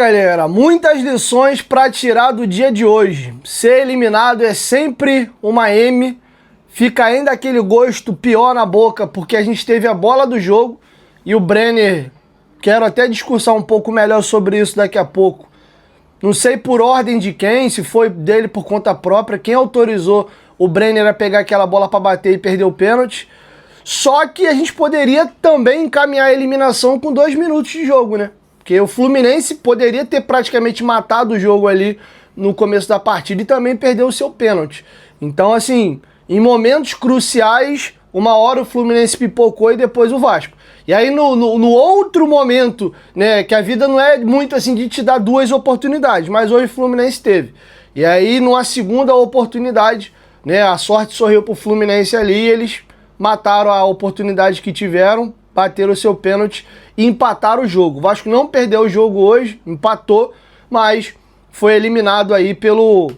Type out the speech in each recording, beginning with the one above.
galera, muitas lições para tirar do dia de hoje. Ser eliminado é sempre uma M, fica ainda aquele gosto pior na boca, porque a gente teve a bola do jogo e o Brenner, quero até discursar um pouco melhor sobre isso daqui a pouco. Não sei por ordem de quem, se foi dele por conta própria, quem autorizou o Brenner a pegar aquela bola para bater e perder o pênalti. Só que a gente poderia também encaminhar a eliminação com 2 minutos de jogo, né? Porque o Fluminense poderia ter praticamente matado o jogo ali no começo da partida e também perdeu o seu pênalti. Então, assim, em momentos cruciais, uma hora o Fluminense pipocou e depois o Vasco. E aí no outro momento, né, que a vida não é muito assim de te dar 2 oportunidades, mas hoje o Fluminense teve. E aí numa segunda oportunidade, né, a sorte sorriu pro Fluminense ali e eles mataram a oportunidade que tiveram, bateram o seu pênalti e empataram o jogo. O Vasco não perdeu o jogo hoje, empatou, mas foi eliminado aí pela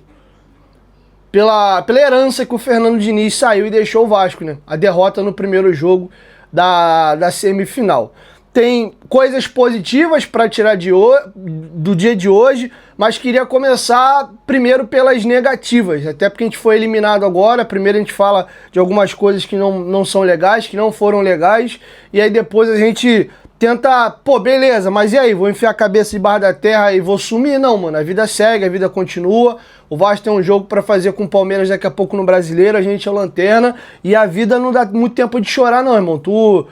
herança que o Fernando Diniz saiu e deixou o Vasco, né? A derrota no primeiro jogo da semifinal. Tem coisas positivas para tirar do dia de hoje, mas queria começar primeiro pelas negativas, até porque a gente foi eliminado agora. Primeiro a gente fala de algumas coisas que não são legais, que não foram legais, e aí depois a gente tenta, pô, beleza, mas e aí, vou enfiar a cabeça debaixo da terra e vou sumir? Não, mano, a vida segue, a vida continua. O Vasco tem um jogo para fazer com o Palmeiras daqui a pouco no Brasileiro, a gente é lanterna, e a vida não dá muito tempo de chorar não, irmão. Tu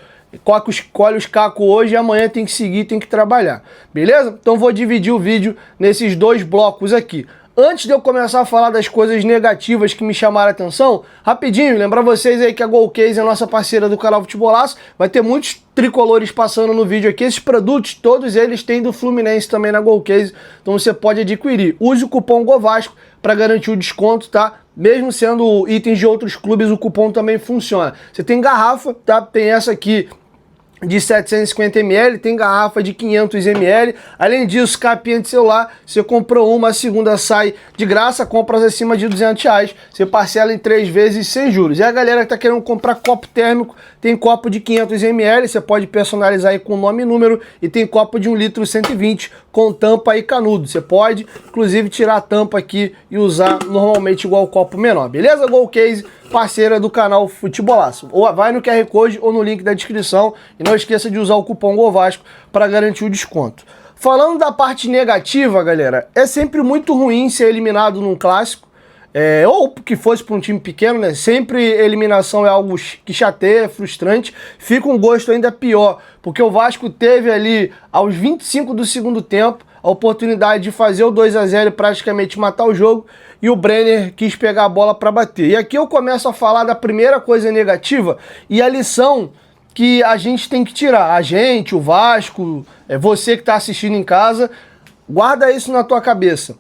colhe os cacos hoje e amanhã tem que seguir, tem que trabalhar, beleza? Então vou dividir o vídeo nesses 2 blocos aqui. Antes de eu começar a falar das coisas negativas que me chamaram a atenção, rapidinho, lembrar vocês aí que a Golcase é a nossa parceira do canal Futebolaço, vai ter muitos tricolores passando no vídeo aqui. Esses produtos, todos eles têm do Fluminense também na Golcase, então você pode adquirir. Use o cupom GOVASCO para garantir o desconto, tá? Mesmo sendo itens de outros clubes, o cupom também funciona. Você tem garrafa, tá? Tem essa aqui de 750 ml, tem garrafa de 500 ml, além disso, capinha de celular, você comprou uma, a segunda sai de graça, compras acima de R$200, você parcela em 3 vezes sem juros. E a galera que tá querendo comprar copo térmico, tem copo de 500 ml, você pode personalizar aí com nome e número, e tem copo de 1 litro 120 com tampa e canudo. Você pode, inclusive, tirar a tampa aqui e usar normalmente igual o copo menor, beleza? Golcase, parceira do canal Futebolaço. Ou vai no QR Code ou no link da descrição e não esqueça de usar o cupom GOVASCO para garantir o desconto. Falando da parte negativa, galera, é sempre muito ruim ser eliminado num clássico, ou que fosse para um time pequeno, né? Sempre eliminação é algo que chateia, é frustrante, fica um gosto ainda pior, porque o Vasco teve ali aos 25 do segundo tempo a oportunidade de fazer o 2-0 e praticamente matar o jogo, e o Brenner quis pegar a bola para bater. E aqui eu começo a falar da primeira coisa negativa e a lição que a gente tem que tirar. A gente, o Vasco, você que está assistindo em casa, guarda isso na tua cabeça.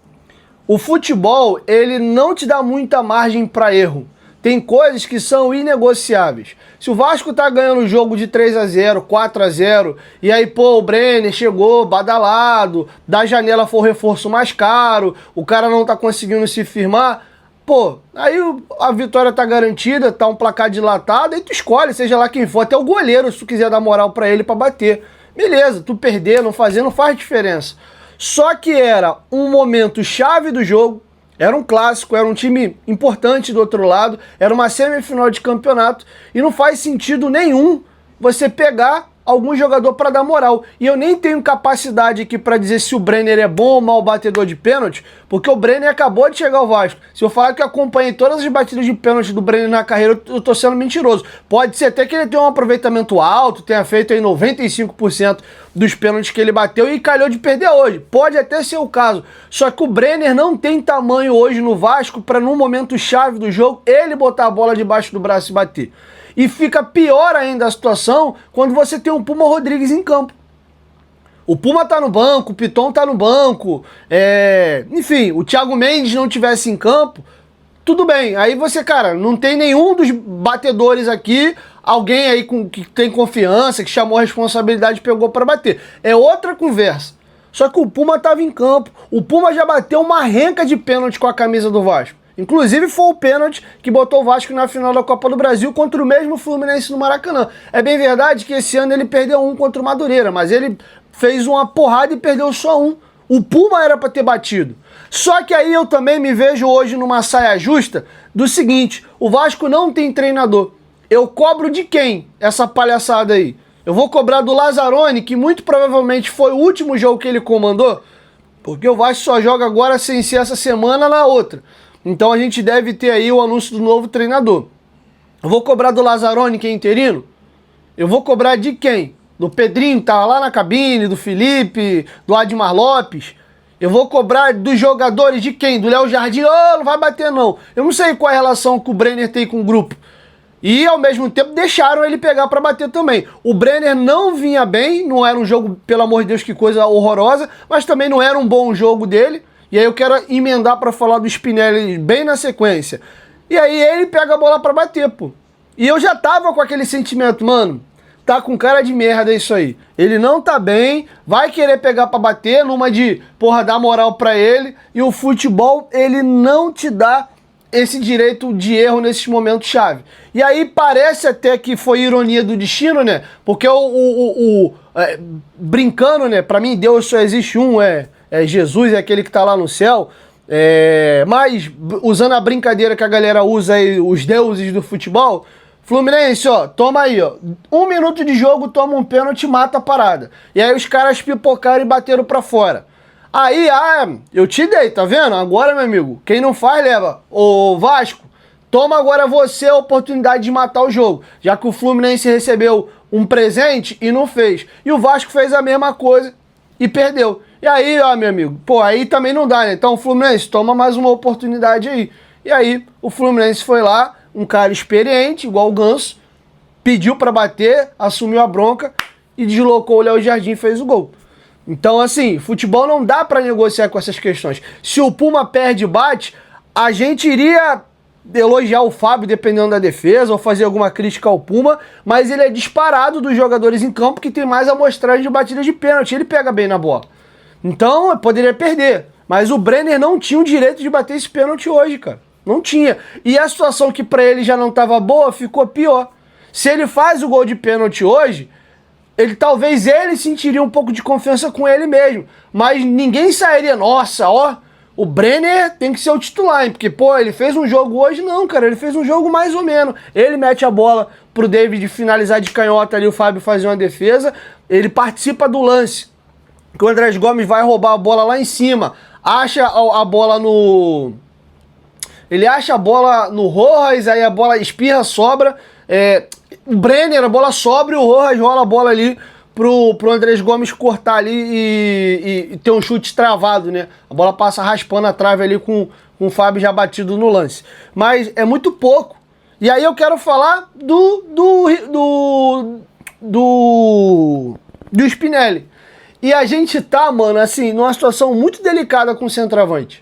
O futebol, ele não te dá muita margem para erro. Tem coisas que são inegociáveis. Se o Vasco tá ganhando o jogo de 3-0, 4-0, e aí, pô, o Brenner chegou badalado, da janela foi o reforço mais caro, o cara não tá conseguindo se firmar, pô, aí a vitória tá garantida, tá um placar dilatado, aí tu escolhe, seja lá quem for, até o goleiro, se tu quiser dar moral pra ele pra bater. Beleza, tu perder, não fazer, não faz diferença. Só que era um momento chave do jogo, era um clássico, era um time importante do outro lado, era uma semifinal de campeonato e não faz sentido nenhum você pegar algum jogador para dar moral. E eu nem tenho capacidade aqui para dizer se o Brenner é bom ou mau batedor de pênalti, porque o Brenner acabou de chegar ao Vasco. Se eu falar que eu acompanhei todas as batidas de pênalti do Brenner na carreira, eu tô sendo mentiroso. Pode ser até que ele tenha um aproveitamento alto, tenha feito aí 95% dos pênaltis que ele bateu e calhou de perder hoje. Pode até ser o caso. Só que o Brenner não tem tamanho hoje no Vasco para, num momento chave do jogo, ele botar a bola debaixo do braço e bater. E fica pior ainda a situação quando você tem o Puma Rodrigues em campo. O Puma tá no banco, o Piton tá no banco, enfim, o Thiago Mendes não tivesse em campo, tudo bem. Aí você, cara, não tem nenhum dos batedores aqui, alguém aí que tem confiança, que chamou a responsabilidade e pegou para bater. É outra conversa. Só que o Puma tava em campo, o Puma já bateu uma renca de pênalti com a camisa do Vasco. Inclusive foi o pênalti que botou o Vasco na final da Copa do Brasil contra o mesmo Fluminense no Maracanã. É bem verdade que esse ano ele perdeu um contra o Madureira, mas ele fez uma porrada e perdeu só um. O Puma era para ter batido. Só que aí eu também me vejo hoje numa saia justa do seguinte, o Vasco não tem treinador. Eu cobro de quem essa palhaçada aí? Eu vou cobrar do Lazzaroni, que muito provavelmente foi o último jogo que ele comandou, porque o Vasco só joga agora sem ser essa semana na outra. Então a gente deve ter aí o anúncio do novo treinador. Eu vou cobrar do Lazzaroni, que é interino? Eu vou cobrar de quem? Do Pedrinho, que tá lá na cabine, do Felipe, do Admar Lopes? Eu vou cobrar dos jogadores de quem? Do Léo Jardim? Oh, não vai bater não. Eu não sei qual é a relação que o Brenner tem com o grupo. E ao mesmo tempo deixaram ele pegar para bater também. O Brenner não vinha bem, não era um jogo, pelo amor de Deus, que coisa horrorosa, mas também não era um bom jogo dele. E aí eu quero emendar para falar do Spinelli bem na sequência. E aí ele pega a bola para bater, pô. E eu já tava com aquele sentimento, mano, tá com cara de merda isso aí. Ele não tá bem, vai querer pegar para bater numa de, porra, dar moral para ele. E o futebol, ele não te dá esse direito de erro nesses momentos chave. E aí parece até que foi ironia do destino, né? Porque brincando, né? Pra mim Deus só existe um, é Jesus, é aquele que tá lá no céu. Mas usando a brincadeira que a galera usa aí, os deuses do futebol, Fluminense, ó, toma aí, ó. 1 minuto de jogo, toma um pênalti, mata a parada. E aí os caras pipocaram e bateram pra fora. Aí, eu te dei, tá vendo? Agora, meu amigo, quem não faz, leva. Ô Vasco, toma agora você a oportunidade de matar o jogo. Já que o Fluminense recebeu um presente e não fez. E o Vasco fez a mesma coisa e perdeu. E aí, ó, meu amigo, pô, aí também não dá, né? Então, Fluminense, toma mais uma oportunidade aí. E aí, o Fluminense foi lá, um cara experiente, igual o Ganso, pediu pra bater, assumiu a bronca e deslocou o Léo Jardim e fez o gol. Então, assim, futebol não dá pra negociar com essas questões. Se o Puma perde e bate, a gente iria elogiar o Fábio dependendo da defesa ou fazer alguma crítica ao Puma, mas ele é disparado dos jogadores em campo que tem mais amostragem de batida de pênalti. Ele pega bem na bola. Então, poderia perder. Mas o Brenner não tinha o direito de bater esse pênalti hoje, cara. Não tinha. E a situação que pra ele já não tava boa, ficou pior. Se ele faz o gol de pênalti hoje, talvez ele sentiria um pouco de confiança com ele mesmo. Mas ninguém sairia, nossa, ó, o Brenner tem que ser o titular, hein? Porque, pô, ele fez um jogo hoje. Não, cara, ele fez um jogo mais ou menos. Ele mete a bola pro David finalizar de canhota ali, o Fábio fazer uma defesa. Ele participa do lance, que o Andrés Gomes vai roubar a bola lá em cima. Acha a bola no... Ele acha a bola no Rojas, aí a bola espirra, sobra. O Brenner, a bola sobra e o Rojas rola a bola ali pro Andrés Gomes cortar ali e ter um chute travado, né? A bola passa raspando a trave ali com o Fábio já batido no lance. Mas é muito pouco. E aí eu quero falar do Spinelli. E a gente tá, mano, assim, numa situação muito delicada com o centroavante.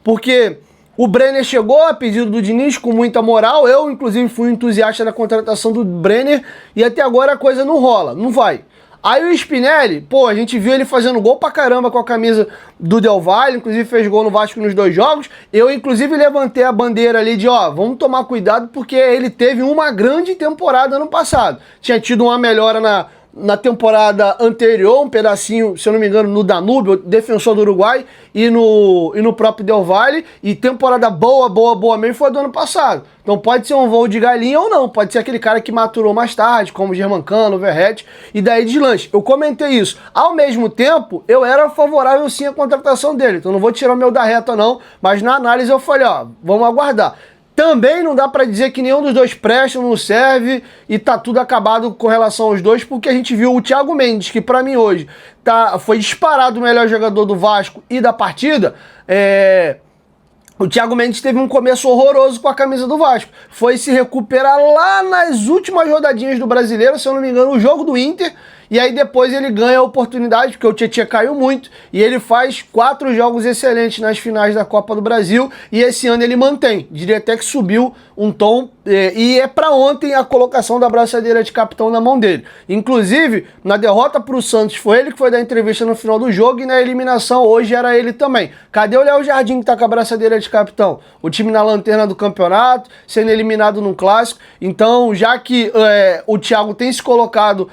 Porque o Brenner chegou a pedido do Diniz com muita moral. Eu, inclusive, fui um entusiasta da contratação do Brenner e até agora a coisa não rola, não vai. Aí o Spinelli, pô, a gente viu ele fazendo gol pra caramba com a camisa do Del Valle, inclusive fez gol no Vasco nos 2 jogos. Eu, inclusive, levantei a bandeira ali de, ó, vamos tomar cuidado porque ele teve uma grande temporada ano passado. Tinha tido uma melhora na temporada anterior, um pedacinho, se eu não me engano, no Danúbio, defensor do Uruguai, e no próprio Del Valle, e temporada boa mesmo foi do ano passado. Então pode ser um voo de galinha ou não, pode ser aquele cara que maturou mais tarde, como o Germancano, o Verratti, e daí deslanche. Eu comentei isso. Ao mesmo tempo, eu era favorável sim à contratação dele, então não vou tirar o meu da reta não, mas na análise eu falei, ó, vamos aguardar. Também não dá pra dizer que nenhum dos dois presta, não serve e tá tudo acabado com relação aos dois, porque a gente viu o Thiago Mendes, que pra mim hoje foi disparado o melhor jogador do Vasco e da partida. O Thiago Mendes teve um começo horroroso com a camisa do Vasco. Foi se recuperar lá nas últimas rodadinhas do Brasileiro, se eu não me engano, o jogo do Inter. E aí depois ele ganha a oportunidade, porque o Tietchan caiu muito. E ele faz 4 jogos excelentes nas finais da Copa do Brasil. E esse ano ele mantém. Diria até que subiu um tom E é para ontem a colocação da braçadeira de capitão na mão dele. Inclusive, na derrota para o Santos, foi ele que foi dar entrevista no final do jogo, e na eliminação hoje era ele também. Cadê o Léo Jardim que tá com a braçadeira de capitão? O time na lanterna do campeonato, sendo eliminado num clássico. Então, já que o Thiago tem se colocado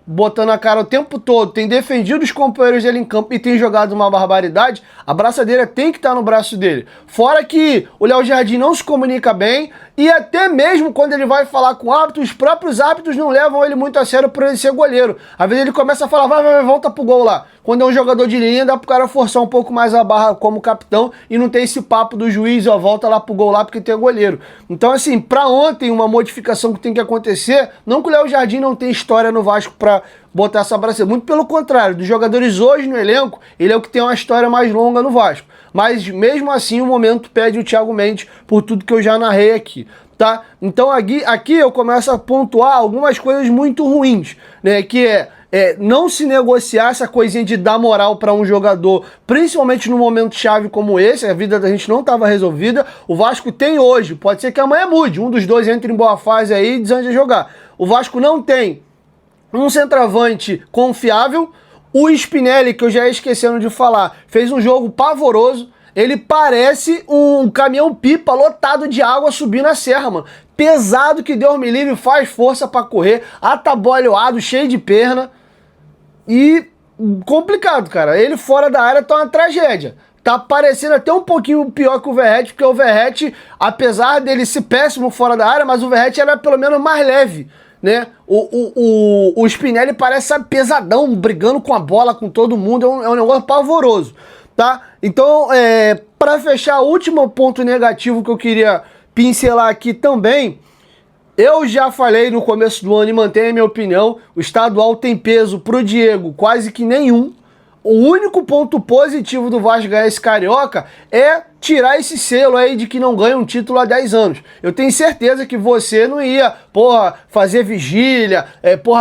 botando a cara o tempo todo, tem defendido os companheiros dele em campo e tem jogado uma barbaridade, a braçadeira tem que estar no braço dele. Fora que o Léo Jardim não se comunica bem, e até mesmo quando ele vai falar com o árbitro, os próprios árbitros não levam ele muito a sério por ele ser goleiro. Às vezes ele começa a falar, vai, volta pro gol lá. Quando é um jogador de linha, dá pro cara forçar um pouco mais a barra como capitão e não tem esse papo do juiz, ó, volta lá pro gol lá porque tem goleiro. Então, assim, pra ontem, uma modificação que tem que acontecer, não que o Léo Jardim não tem história no Vasco pra botar essa braçadeira, muito pelo contrário, dos jogadores hoje no elenco, ele é o que tem uma história mais longa no Vasco. Mas mesmo assim o momento pede o Thiago Mendes por tudo que eu já narrei aqui, tá? Então aqui eu começo a pontuar algumas coisas muito ruins, né? Que não se negociar essa coisinha de dar moral para um jogador, principalmente num momento chave como esse, a vida da gente não estava resolvida. O Vasco tem hoje, pode ser que amanhã mude, um dos dois entre em boa fase aí e desande a jogar. O Vasco não tem um centroavante confiável. O Spinelli, que eu já ia esquecendo de falar, fez um jogo pavoroso. Ele parece um caminhão-pipa lotado de água subindo a serra, mano. Pesado que Deus me livre, faz força pra correr, atabalhoado, cheio de perna. E complicado, cara. Ele fora da área tá uma tragédia. Tá parecendo até um pouquinho pior que o Verratti, porque o Verratti, apesar dele ser péssimo fora da área, mas o Verratti era pelo menos mais leve, né? O Spinelli parece, sabe, pesadão, brigando com a bola, com todo mundo. É um negócio pavoroso, tá? Então, para fechar, o último ponto negativo que eu queria pincelar aqui também, eu já falei no começo do ano e mantenho a minha opinião, o estadual tem peso pro Diego quase que nenhum. O único ponto positivo do Vasco ganhar esse Carioca é tirar esse selo aí de que não ganha um título há 10 anos. Eu tenho certeza que você não ia, fazer vigília,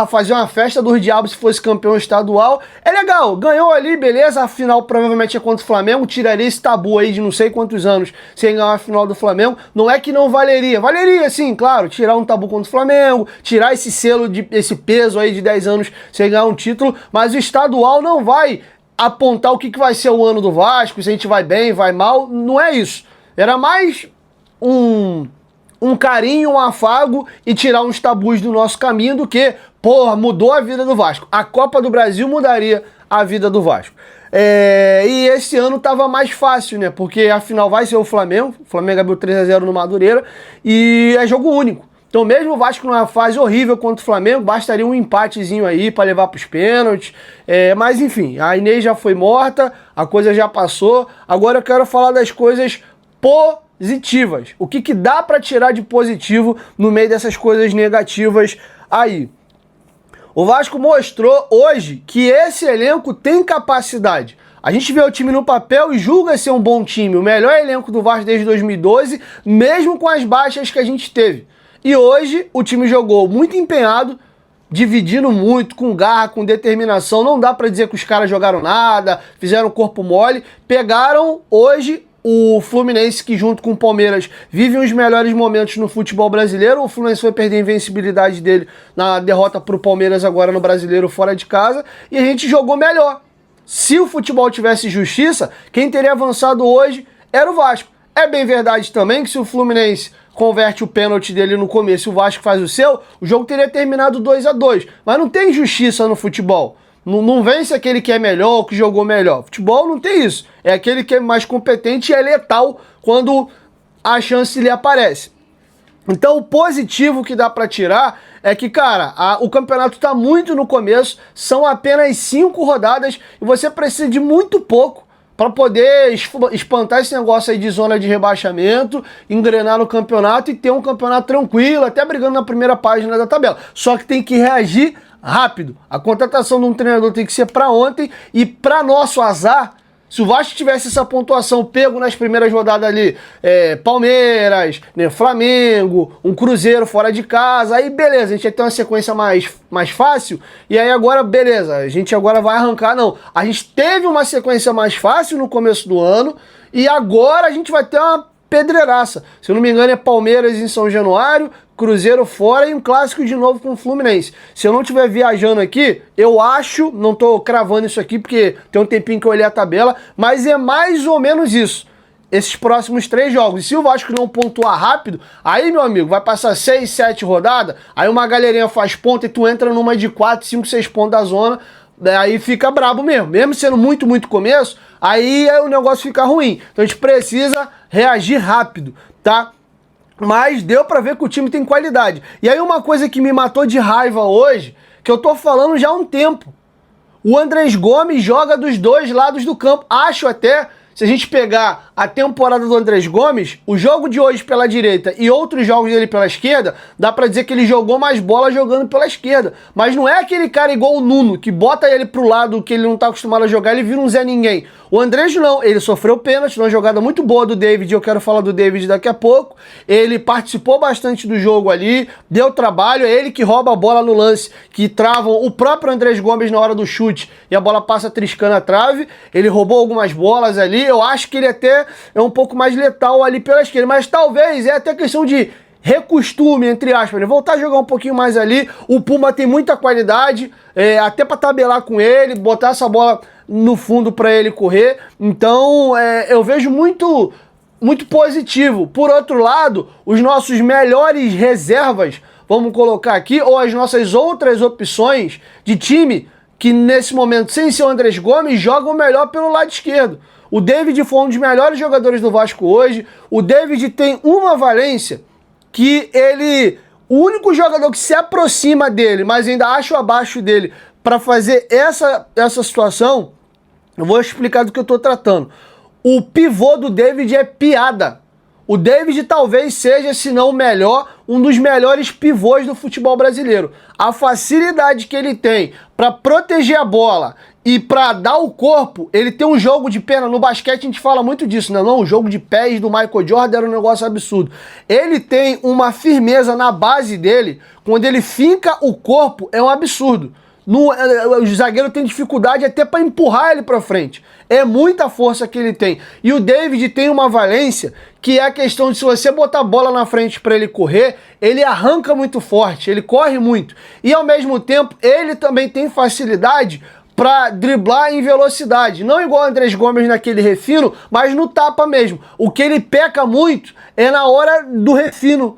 fazer uma festa dos diabos se fosse campeão estadual. É legal, ganhou ali, beleza, a final provavelmente é contra o Flamengo, tiraria esse tabu aí de não sei quantos anos sem ganhar a final do Flamengo. Não é que não valeria, valeria sim, claro, tirar um tabu contra o Flamengo, tirar esse selo, esse peso aí de 10 anos sem ganhar um título, mas o estadual não vai apontar o que vai ser o ano do Vasco, se a gente vai bem, vai mal, não é isso. Era mais um carinho, um afago e tirar uns tabus do nosso caminho do que, mudou a vida do Vasco. A Copa do Brasil mudaria a vida do Vasco. E esse ano tava mais fácil, né? Porque afinal vai ser o Flamengo abriu 3-0 no Madureira e é jogo único. Então mesmo o Vasco numa fase horrível contra o Flamengo, bastaria um empatezinho aí para levar para os pênaltis. Mas enfim, a Inês já foi morta, a coisa já passou. Agora eu quero falar das coisas positivas. O que dá para tirar de positivo no meio dessas coisas negativas aí? O Vasco mostrou hoje que esse elenco tem capacidade. A gente vê o time no papel e julga ser um bom time, o melhor elenco do Vasco desde 2012, mesmo com as baixas que a gente teve. E hoje o time jogou muito empenhado, dividindo muito, com garra, com determinação. Não dá pra dizer que os caras jogaram nada, fizeram corpo mole. Pegaram hoje o Fluminense, que junto com o Palmeiras vive os melhores momentos no futebol brasileiro. O Fluminense foi perder a invencibilidade dele na derrota pro Palmeiras agora no Brasileiro fora de casa. E a gente jogou melhor. Se o futebol tivesse justiça, quem teria avançado hoje era o Vasco. É bem verdade também que se o Fluminense converte o pênalti dele no começo e o Vasco faz o seu, o jogo teria terminado 2-2. Mas não tem justiça no futebol. Não vence aquele que é melhor ou que jogou melhor. Futebol não tem isso. É aquele que é mais competente e é letal quando a chance lhe aparece. Então o positivo que dá pra tirar é que, cara, o campeonato tá muito no começo, são apenas 5 rodadas e você precisa de muito pouco para poder espantar esse negócio aí de zona de rebaixamento, engrenar no campeonato e ter um campeonato tranquilo, até brigando na primeira página da tabela. Só que tem que reagir rápido. A contratação de um treinador tem que ser para ontem e, para nosso azar, se o Vasco tivesse essa pontuação pego nas primeiras rodadas ali, Palmeiras, né, Flamengo, um Cruzeiro fora de casa, aí beleza, a gente ia ter uma sequência mais fácil, e aí agora, beleza, a gente agora vai arrancar, não. A gente teve uma sequência mais fácil no começo do ano, e agora a gente vai ter uma pedreiraça. Se eu não me engano, é Palmeiras em São Januário, Cruzeiro fora e um clássico de novo com o Fluminense. Se eu não estiver viajando aqui, eu acho, não tô cravando isso aqui porque tem um tempinho que eu olhei a tabela, mas é mais ou menos isso. Esses próximos 3 jogos. E se o Vasco não pontuar rápido, aí, meu amigo, vai passar 6, 7 rodadas, aí uma galerinha faz ponta e tu entra numa de 4, 5, 6 pontos da zona, aí fica brabo mesmo. Mesmo sendo muito começo, aí o negócio fica ruim. Então a gente precisa reagir rápido, tá? Mas deu pra ver que o time tem qualidade. E aí uma coisa que me matou de raiva hoje, que eu tô falando já há um tempo. O Andrés Gomes joga dos 2 lados do campo. Acho até, se a gente pegar a temporada do Andrés Gomes, o jogo de hoje pela direita e outros jogos dele pela esquerda, dá pra dizer que ele jogou mais bola jogando pela esquerda. Mas não é aquele cara igual o Nuno, que bota ele pro lado que ele não tá acostumado a jogar, ele vira um Zé Ninguém. O Andrés não, ele sofreu pênalti, uma jogada muito boa do David, eu quero falar do David daqui a pouco. Ele participou bastante do jogo ali, deu trabalho, é ele que rouba a bola no lance, que travam o próprio Andrés Gomes na hora do chute e a bola passa triscando a trave. Ele roubou algumas bolas ali, eu acho que ele até é um pouco mais letal ali pela esquerda, mas talvez é até questão de recostume, entre aspas, né? Voltar a jogar um pouquinho mais ali. O Puma tem muita qualidade, até para tabelar com ele, botar essa bola no fundo para ele correr. Então eu vejo muito positivo. Por outro lado, os nossos melhores reservas, vamos colocar aqui, ou as nossas outras opções de time que nesse momento, sem ser o Andrés Gomes, jogam melhor pelo lado esquerdo. O David foi um dos melhores jogadores do Vasco hoje. O David tem uma valência que o único jogador que se aproxima dele, mas ainda acho abaixo dele, para fazer essa situação, eu vou explicar do que eu tô tratando. O pivô do David é piada. O David talvez seja, se não o melhor, um dos melhores pivôs do futebol brasileiro. A facilidade que ele tem para proteger a bola e para dar o corpo, ele tem um jogo de perna. No basquete a gente fala muito disso, né? Não, o jogo de pés do Michael Jordan era um negócio absurdo. Ele tem uma firmeza na base dele, quando ele finca o corpo, é um absurdo. O zagueiro tem dificuldade até para empurrar ele para frente. É muita força que ele tem. E o David tem uma valência que é a questão de, se você botar a bola na frente para ele correr, ele arranca muito forte, ele corre muito. E ao mesmo tempo, ele também tem facilidade para driblar em velocidade. Não igual o Andrés Gomes naquele refino, mas no tapa mesmo. O que ele peca muito é na hora do refino,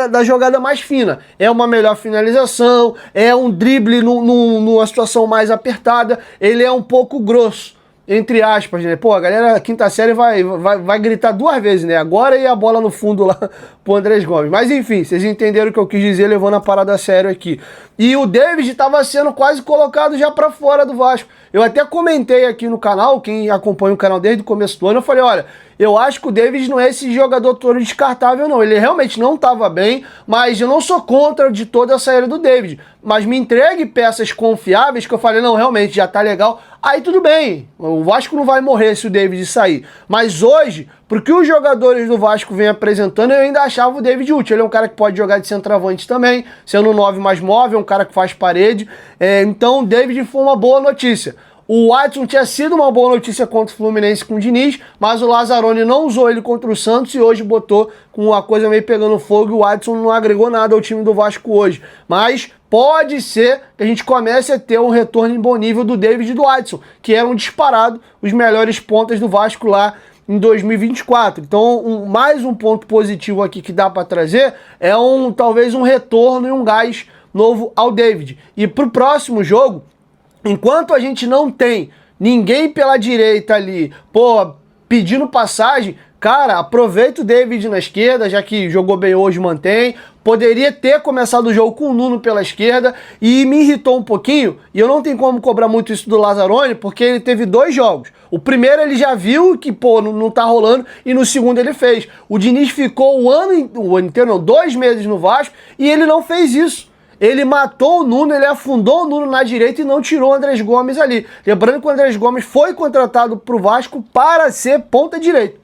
da jogada mais fina. É uma melhor finalização, é um drible numa situação mais apertada, ele é um pouco grosso, entre aspas, né? Pô, a galera quinta série vai gritar 2 vezes, né? Agora e a bola no fundo lá pro Andrés Gomes. Mas enfim, vocês entenderam o que eu quis dizer, levando a parada a sério aqui. E o David estava sendo quase colocado já para fora do Vasco. Eu até comentei aqui no canal, quem acompanha o canal desde o começo do ano, eu falei, olha, eu acho que o David não é esse jogador todo descartável, não. Ele realmente não estava bem, mas eu não sou contra de toda a saída do David. Mas me entregue peças confiáveis que eu falei, não, realmente já tá legal. Aí tudo bem, o Vasco não vai morrer se o David sair. Mas hoje, porque os jogadores do Vasco vêm apresentando, eu ainda achava o David útil. Ele é um cara que pode jogar de centroavante também, sendo um 9 mais móvel, um cara que faz parede. Então o David foi uma boa notícia. O Watson tinha sido uma boa notícia contra o Fluminense com o Diniz, mas o Lazzaroni não usou ele contra o Santos e hoje botou com a coisa meio pegando fogo, e o Watson não agregou nada ao time do Vasco hoje. Mas pode ser que a gente comece a ter um retorno em bom nível do David e do Watson, que eram disparado os melhores pontas do Vasco lá em 2024. Então, mais um ponto positivo aqui que dá para trazer é talvez um retorno e um gás novo ao David. E pro próximo jogo, enquanto a gente não tem ninguém pela direita ali, pedindo passagem, cara, aproveita o David na esquerda, já que jogou bem hoje, mantém. Poderia ter começado o jogo com o Nuno pela esquerda e me irritou um pouquinho, e eu não tenho como cobrar muito isso do Lazzaroni, porque ele teve 2 jogos. O primeiro ele já viu que, não tá rolando, e no segundo ele fez. O Diniz ficou o ano inteiro, não, 2 meses no Vasco, e ele não fez isso. Ele matou o Nuno, ele afundou o Nuno na direita e não tirou o Andrés Gomes ali. Lembrando que o Andrés Gomes foi contratado para o Vasco para ser ponta direita.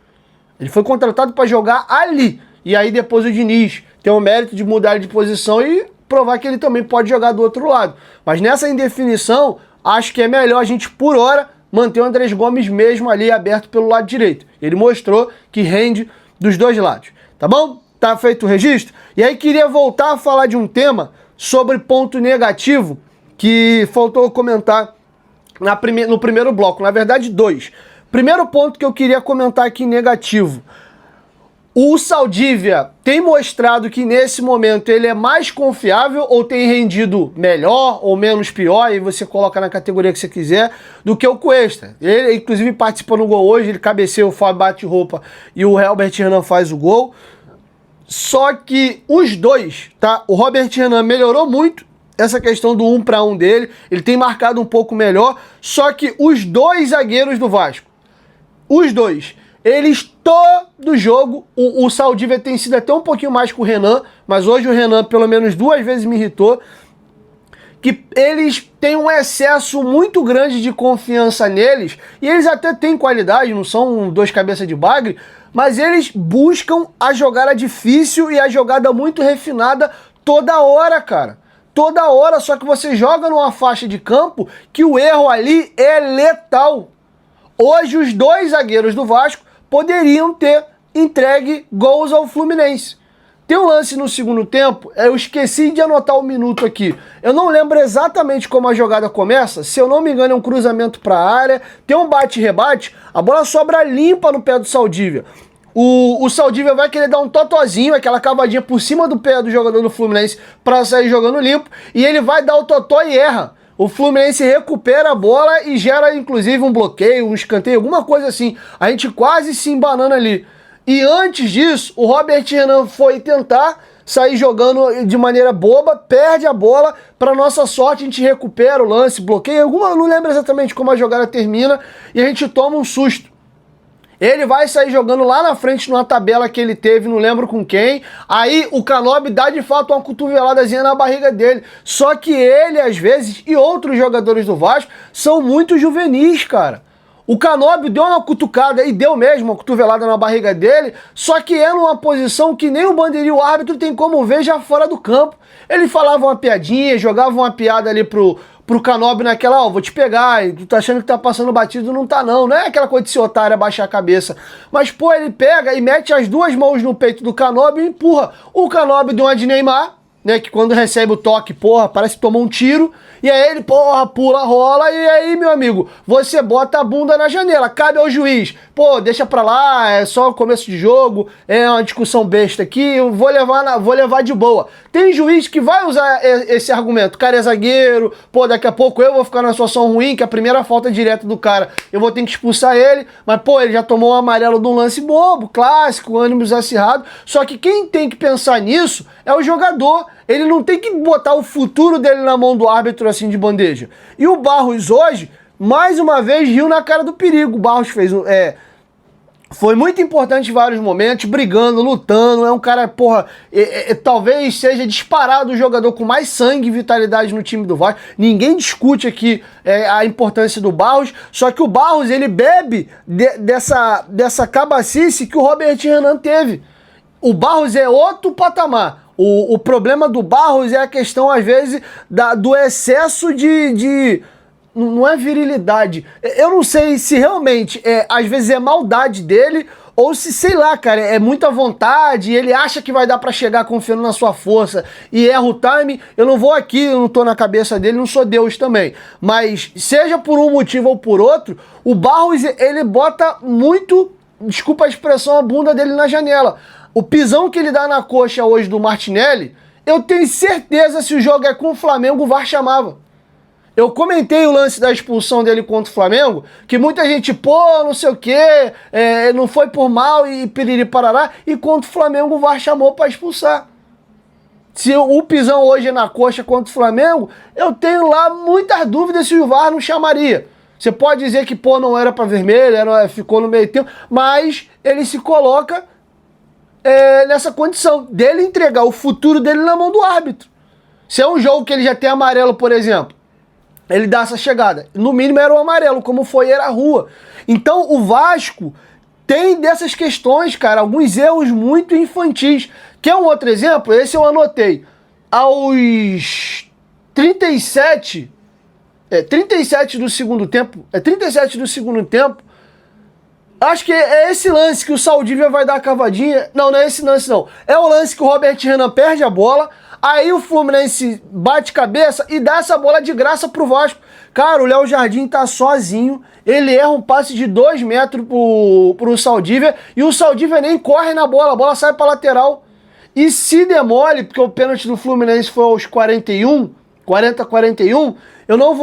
Ele foi contratado para jogar ali. E aí depois o Diniz tem o mérito de mudar de posição e provar que ele também pode jogar do outro lado. Mas nessa indefinição, acho que é melhor a gente, por hora, manter o Andrés Gomes mesmo ali aberto pelo lado direito. Ele mostrou que rende dos dois lados, tá bom? Tá feito o registro? E aí queria voltar a falar de um tema sobre ponto negativo que faltou comentar no primeiro bloco. Na verdade, dois. Primeiro ponto que eu queria comentar aqui negativo. O Saldívia tem mostrado que nesse momento ele é mais confiável ou tem rendido melhor ou menos pior, e você coloca na categoria que você quiser, do que o Cuesta. Ele, inclusive, participa no gol hoje, ele cabeceia, o Fábio bate roupa e o Herbert Renan faz o gol. Só que os dois, tá? O Robert Renan melhorou muito essa questão do 1 para 1 dele, ele tem marcado um pouco melhor, só que os dois zagueiros do Vasco, os dois, eles todo jogo, o Saldívia tem sido até um pouquinho mais com o Renan, mas hoje o Renan pelo menos 2 vezes me irritou, que eles têm um excesso muito grande de confiança neles, e eles até têm qualidade, não são dois cabeças de bagre, mas eles buscam a jogada difícil e a jogada muito refinada toda hora, cara. Toda hora, só que você joga numa faixa de campo que o erro ali é letal. Hoje os dois zagueiros do Vasco poderiam ter entregue gols ao Fluminense. Tem um lance no segundo tempo, eu esqueci de anotar o minuto aqui. Eu não lembro exatamente como a jogada começa, se eu não me engano é um cruzamento para a área, tem um bate-rebate, a bola sobra limpa no pé do Saldívia. O Saldívia vai querer dar um totozinho, aquela cavadinha por cima do pé do jogador do Fluminense para sair jogando limpo, e ele vai dar o totó e erra. O Fluminense recupera a bola e gera inclusive um bloqueio, um escanteio, alguma coisa assim. A gente quase se embanando ali. E antes disso, o Robert Renan foi tentar sair jogando de maneira boba, perde a bola, para nossa sorte a gente recupera o lance, bloqueia, não lembro exatamente como a jogada termina, e a gente toma um susto. Ele vai sair jogando lá na frente numa tabela que ele teve, não lembro com quem. Aí o Canóbio dá de fato uma cotoveladazinha na barriga dele. Só que ele, às vezes, e outros jogadores do Vasco, são muito juvenis, cara. O Canóbio deu uma cutucada e deu mesmo uma cotovelada na barriga dele, só que é numa posição que nem o bandeirinho, o árbitro tem como ver já fora do campo. Ele falava uma piadinha, jogava uma piada ali pro Canóbio naquela, ó, vou te pegar, tu tá achando que tá passando batido, não tá não é aquela coisa de ser otário, abaixar a cabeça. Mas, pô, ele pega e mete as duas mãos no peito do Canóbio e empurra. O Canóbio deu uma de Neymar, né, que quando recebe o toque, porra, parece que tomou um tiro, e aí ele, porra, pula, rola, e aí, meu amigo, você bota a bunda na janela, cabe ao juiz, pô, deixa pra lá, é só o começo de jogo, é uma discussão besta aqui, eu vou levar de boa. Tem juiz que vai usar esse argumento, o cara é zagueiro, pô, daqui a pouco eu vou ficar na situação ruim, que a primeira falta direta do cara, eu vou ter que expulsar ele, mas, pô, ele já tomou um amarelo de um lance bobo, clássico, ânimos acirrado, só que quem tem que pensar nisso é o jogador. Ele não tem que botar o futuro dele na mão do árbitro assim de bandeja. E o Barros hoje, mais uma vez, riu na cara do perigo. O Barros foi muito importante em vários momentos, brigando, lutando. É um cara, porra, talvez seja disparado o jogador com mais sangue e vitalidade no time do Vasco. Ninguém discute aqui a importância do Barros, só que o Barros, ele bebe dessa cabacice que o Robert Renan teve. O Barros é outro patamar. O problema do Barros é a questão, às vezes, do excesso de... Não é virilidade. Eu não sei se realmente, às vezes, é maldade dele ou se, sei lá, cara, é muita vontade, ele acha que vai dar pra chegar confiando na sua força e erra o time. Eu não vou aqui, eu não tô na cabeça dele, não sou Deus também. Mas, seja por um motivo ou por outro, o Barros, ele bota muito, desculpa a expressão, a bunda dele na janela. O pisão que ele dá na coxa hoje do Martinelli, eu tenho certeza, se o jogo é com o Flamengo, o VAR chamava. Eu comentei o lance da expulsão dele contra o Flamengo, que muita gente, pô, não sei o quê, não foi por mal e piriri parará, e contra o Flamengo o VAR chamou para expulsar. Se o pisão hoje é na coxa contra o Flamengo, eu tenho lá muitas dúvidas se o VAR não chamaria. Você pode dizer que, pô, não era para vermelho, ficou no meio tempo, mas ele se coloca nessa condição dele entregar o futuro dele na mão do árbitro. Se é um jogo que ele já tem amarelo, por exemplo, ele dá essa chegada. No mínimo era o amarelo, como foi, era a rua. Então o Vasco tem dessas questões, cara, alguns erros muito infantis. Quer um outro exemplo? Esse eu anotei. Aos 37, 37 do segundo tempo. 37 do segundo tempo. Acho que é esse lance que o Saldívia vai dar a cavadinha. Não, não é esse lance não. É o lance que o Robert Renan perde a bola. Aí o Fluminense bate cabeça e dá essa bola de graça pro Vasco. Cara, o Léo Jardim tá sozinho. Ele erra um passe de 2 metros pro Saldívia. E o Saldívia nem corre na bola. A bola sai pra lateral. E se demole, porque o pênalti do Fluminense foi aos 41, 40-41, eu não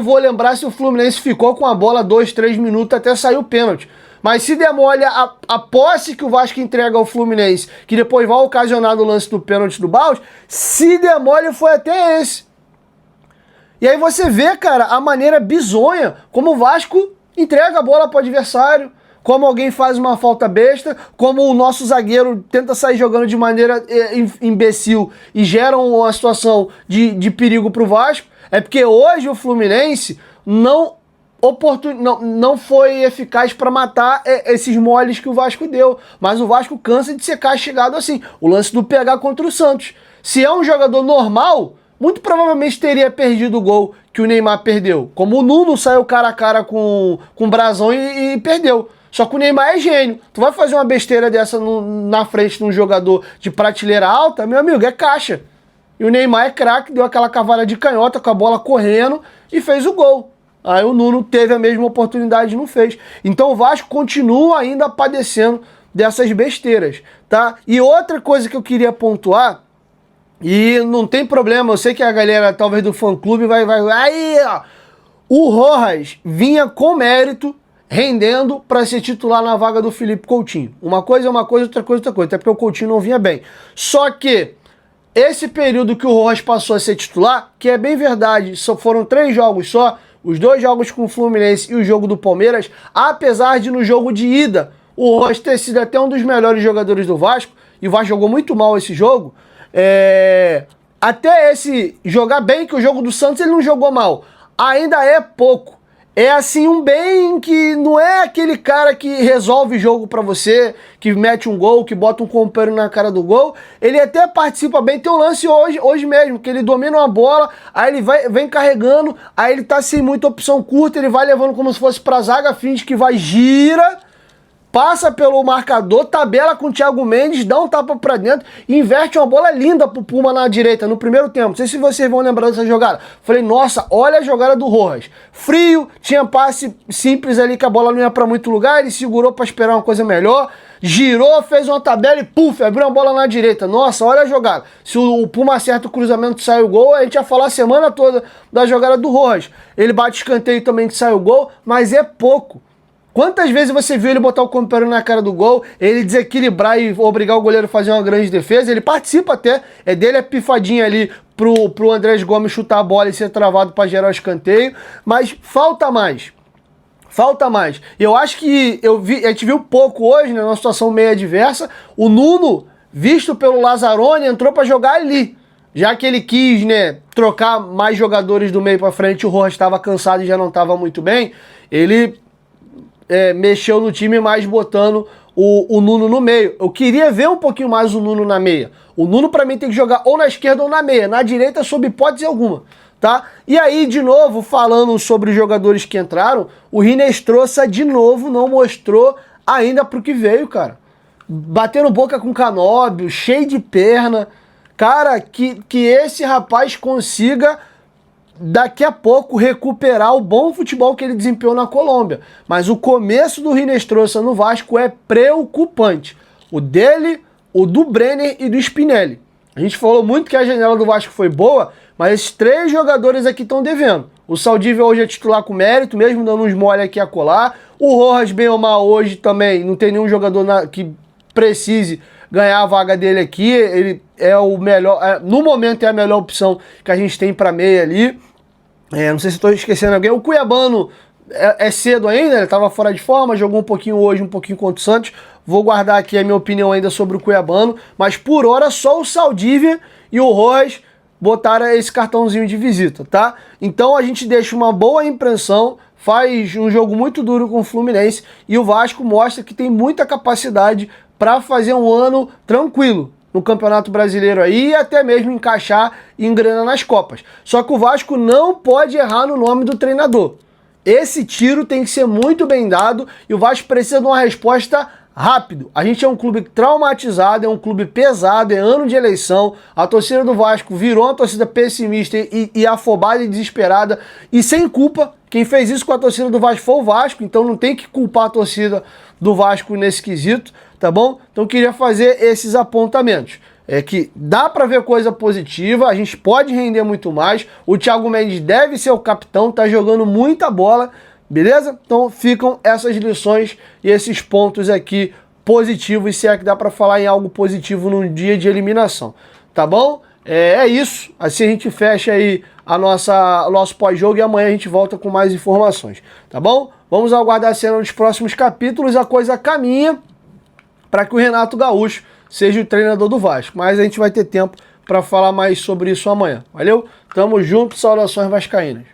vou lembrar se o Fluminense ficou com a bola 2, 3 minutos até sair o pênalti. Mas se demole a posse que o Vasco entrega ao Fluminense, que depois vai ocasionar no lance do pênalti do Baus, se demole foi até esse. E aí você vê, cara, a maneira bizonha como o Vasco entrega a bola pro adversário, como alguém faz uma falta besta, como o nosso zagueiro tenta sair jogando de maneira imbecil e gera uma situação de perigo pro Vasco. É porque hoje o Fluminense não foi eficaz para matar esses moles que o Vasco deu. Mas o Vasco cansa de ser castigado assim. O lance do PH contra o Santos. Se é um jogador normal, muito provavelmente teria perdido o gol que o Neymar perdeu. Como o Nuno saiu cara a cara com o Brazão e perdeu. Só que o Neymar é gênio. Tu vai fazer uma besteira dessa na frente de um jogador de prateleira alta, meu amigo, é caixa. E o Neymar é craque, deu aquela cavada de canhota com a bola correndo e fez o gol. Aí o Nuno teve a mesma oportunidade e não fez. Então o Vasco continua ainda padecendo dessas besteiras, tá? E outra coisa que eu queria pontuar, e não tem problema, eu sei que a galera talvez do fã-clube vai... Aí, ó, o Rojas vinha com mérito, rendendo para ser titular na vaga do Felipe Coutinho. Uma coisa é uma coisa, outra coisa é outra coisa, até porque o Coutinho não vinha bem. Só que esse período que o Rojas passou a ser titular, que é bem verdade, só foram 3 jogos só, os 2 jogos com o Fluminense e o jogo do Palmeiras, apesar de no jogo de ida o Rojas ter sido até um dos melhores jogadores do Vasco, e o Vasco jogou muito mal esse jogo, até esse jogar bem, que o jogo do Santos ele não jogou mal, ainda é pouco. É assim um bem que não é aquele cara que resolve jogo pra você, que mete um gol, que bota um companheiro na cara do gol. Ele até participa bem. Tem um lance hoje mesmo, que ele domina uma bola, aí ele vem carregando, aí ele tá sem muita opção curta, ele vai levando como se fosse pra zaga, finge que vai, gira, passa pelo marcador, tabela com o Thiago Mendes, dá um tapa pra dentro e inverte uma bola linda pro Puma na direita, no primeiro tempo. Não sei se vocês vão lembrar dessa jogada. Falei, nossa, olha a jogada do Rojas. Frio, tinha passe simples ali que a bola não ia pra muito lugar, ele segurou pra esperar uma coisa melhor, girou, fez uma tabela e puf, abriu uma bola na direita. Nossa, olha a jogada. Se o Puma acerta o cruzamento e sai o gol, a gente ia falar a semana toda da jogada do Rojas. Ele bate escanteio também que sai o gol, mas é pouco. Quantas vezes você viu ele botar o companheiro na cara do gol, ele desequilibrar e obrigar o goleiro a fazer uma grande defesa? Ele participa até, é dele a pifadinha ali pro Andrés Gomes chutar a bola e ser travado para gerar o escanteio, mas falta mais. Falta mais. Eu acho que a gente viu pouco hoje, né, numa situação meio adversa, o Nuno, visto pelo Lazzaroni, entrou para jogar ali. Já que ele quis, né, trocar mais jogadores do meio para frente, o Rojas estava cansado e já não estava muito bem, ele mexeu no time mais botando o Nuno no meio. Eu queria ver um pouquinho mais o Nuno na meia. O Nuno pra mim tem que jogar ou na esquerda ou na meia. Na direita sob hipótese alguma, tá? E aí, de novo, falando sobre os jogadores que entraram, o Rinestrosa de novo não mostrou ainda pro que veio, cara. Batendo boca com o Canóbio, cheio de perna. Cara, que esse rapaz consiga daqui a pouco recuperar o bom futebol que ele desempenhou na Colômbia. Mas o começo do Rinestrosa no Vasco é preocupante. O dele, o do Brenner e do Spinelli. A gente falou muito que a janela do Vasco foi boa, mas esses 3 jogadores aqui estão devendo. O Saldívia hoje é titular com mérito, mesmo dando uns mole aqui a colar. O Rojas, bem ou mal, hoje também não tem nenhum jogador que precise ganhar a vaga dele aqui. Ele é o melhor, no momento é a melhor opção que a gente tem para meia ali. Não sei se estou esquecendo alguém. O Cuiabano é cedo ainda, ele estava fora de forma, jogou um pouquinho hoje, um pouquinho contra o Santos. Vou guardar aqui a minha opinião ainda sobre o Cuiabano, mas por hora só o Saldívia e o Rojas botaram esse cartãozinho de visita, tá? Então a gente deixa uma boa impressão, faz um jogo muito duro com o Fluminense e o Vasco mostra que tem muita capacidade para fazer um ano tranquilo. no Campeonato Brasileiro aí e até mesmo encaixar e engrenar nas Copas. Só que o Vasco não pode errar no nome do treinador. Esse tiro tem que ser muito bem dado e o Vasco precisa de uma resposta rápido. A gente é um clube traumatizado, é um clube pesado, é ano de eleição. A torcida do Vasco virou uma torcida pessimista e afobada e desesperada e sem culpa. Quem fez isso com a torcida do Vasco foi o Vasco, então não tem que culpar a torcida do Vasco nesse quesito, tá bom? Então queria fazer esses apontamentos. É que dá para ver coisa positiva, a gente pode render muito mais. O Thiago Mendes deve ser o capitão, tá jogando muita bola, beleza? Então ficam essas lições e esses pontos aqui positivos, se é que dá para falar em algo positivo num dia de eliminação, tá bom? É isso, assim a gente fecha aí o nosso pós-jogo e amanhã a gente volta com mais informações, tá bom? Vamos aguardar a cena dos próximos capítulos, a coisa caminha para que o Renato Gaúcho seja o treinador do Vasco, mas a gente vai ter tempo para falar mais sobre isso amanhã, valeu? Tamo junto, saudações vascaínas.